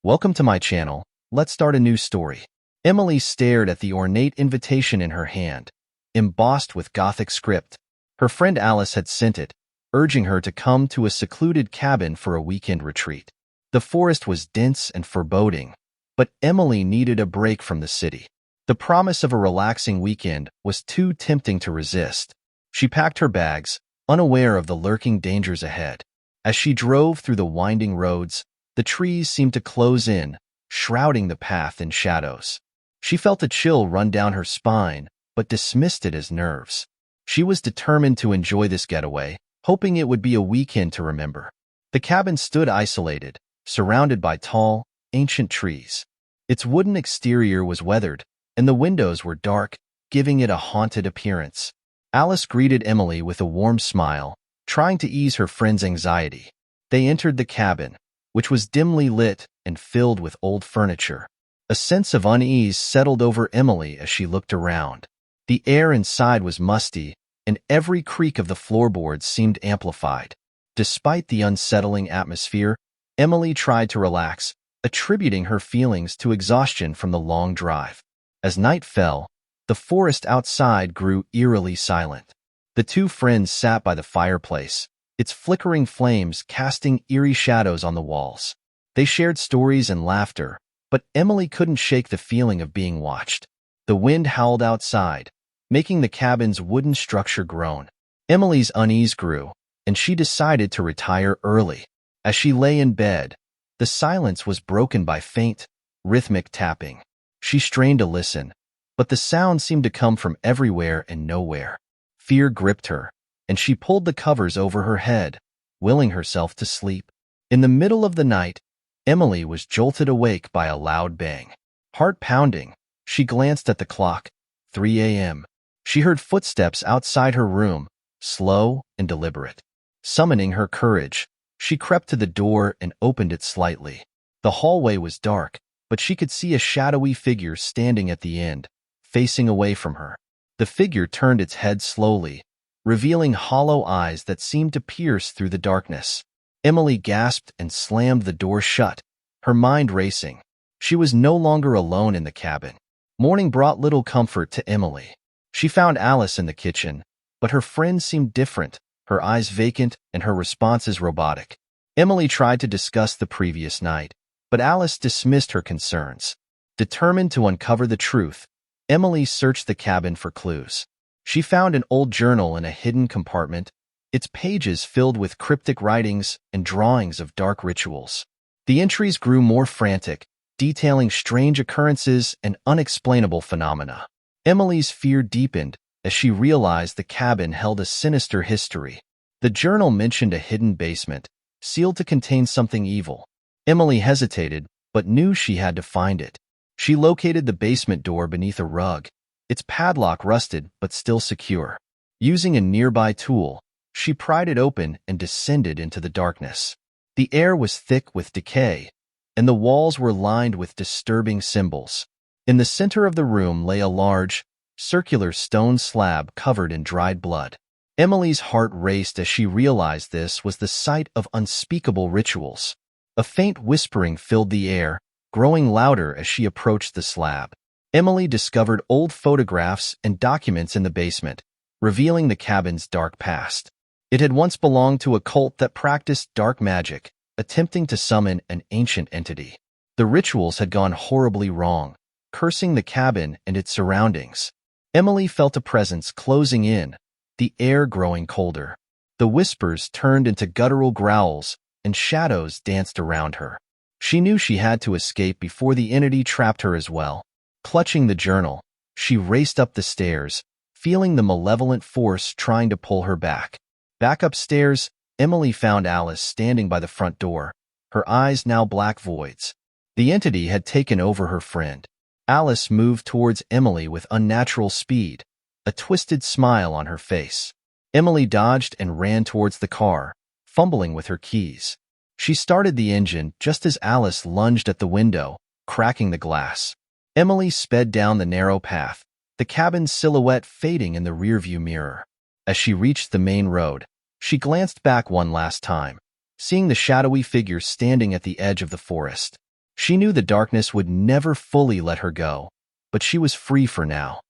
Welcome to my channel. Let's start a new story. Emily stared at the ornate invitation in her hand, embossed with Gothic script. Her friend Alice had sent it, urging her to come to a secluded cabin for a weekend retreat. The forest was dense and foreboding, but Emily needed a break from the city. The promise of a relaxing weekend was too tempting to resist. She packed her bags, unaware of the lurking dangers ahead. As she drove through the winding roads, the trees seemed to close in, shrouding the path in shadows. She felt a chill run down her spine, but dismissed it as nerves. She was determined to enjoy this getaway, hoping it would be a weekend to remember. The cabin stood isolated, surrounded by tall, ancient trees. Its wooden exterior was weathered, and the windows were dark, giving it a haunted appearance. Alice greeted Emily with a warm smile, trying to ease her friend's anxiety. They entered the cabin, which was dimly lit and filled with old furniture. A sense of unease settled over Emily as she looked around. The air inside was musty, and every creak of the floorboards seemed amplified. Despite the unsettling atmosphere, Emily tried to relax, attributing her feelings to exhaustion from the long drive. As night fell, the forest outside grew eerily silent. The two friends sat by the fireplace, its flickering flames casting eerie shadows on the walls. They shared stories and laughter, but Emily couldn't shake the feeling of being watched. The wind howled outside, making the cabin's wooden structure groan. Emily's unease grew, and she decided to retire early. As she lay in bed, the silence was broken by faint, rhythmic tapping. She strained to listen, but the sound seemed to come from everywhere and nowhere. Fear gripped her, and she pulled the covers over her head, willing herself to sleep. In the middle of the night, Emily was jolted awake by a loud bang. Heart pounding, she glanced at the clock. 3 a.m. She heard footsteps outside her room, slow and deliberate. Summoning her courage, she crept to the door and opened it slightly. The hallway was dark, but she could see a shadowy figure standing at the end, facing away from her. The figure turned its head slowly, revealing hollow eyes that seemed to pierce through the darkness. Emily gasped and slammed the door shut, her mind racing. She was no longer alone in the cabin. Morning brought little comfort to Emily. She found Alice in the kitchen, but her friend seemed different, her eyes vacant and her responses robotic. Emily tried to discuss the previous night, but Alice dismissed her concerns. Determined to uncover the truth, Emily searched the cabin for clues. She found an old journal in a hidden compartment, its pages filled with cryptic writings and drawings of dark rituals. The entries grew more frantic, detailing strange occurrences and unexplainable phenomena. Emily's fear deepened as she realized the cabin held a sinister history. The journal mentioned a hidden basement, sealed to contain something evil. Emily hesitated, but knew she had to find it. She located the basement door beneath a rug, its padlock rusted but still secure. Using a nearby tool, she pried it open and descended into the darkness. The air was thick with decay, and the walls were lined with disturbing symbols. In the center of the room lay a large, circular stone slab covered in dried blood. Emily's heart raced as she realized this was the site of unspeakable rituals. A faint whispering filled the air, growing louder as she approached the slab. Emily discovered old photographs and documents in the basement, revealing the cabin's dark past. It had once belonged to a cult that practiced dark magic, attempting to summon an ancient entity. The rituals had gone horribly wrong, cursing the cabin and its surroundings. Emily felt a presence closing in, the air growing colder. The whispers turned into guttural growls, and shadows danced around her. She knew she had to escape before the entity trapped her as well. Clutching the journal, she raced up the stairs, feeling the malevolent force trying to pull her back. Back upstairs, Emily found Alice standing by the front door, her eyes now black voids. The entity had taken over her friend. Alice moved towards Emily with unnatural speed, a twisted smile on her face. Emily dodged and ran towards the car, fumbling with her keys. She started the engine just as Alice lunged at the window, cracking the glass. Emily sped down the narrow path, the cabin's silhouette fading in the rearview mirror. As she reached the main road, she glanced back one last time, seeing the shadowy figure standing at the edge of the forest. She knew the darkness would never fully let her go, but she was free for now.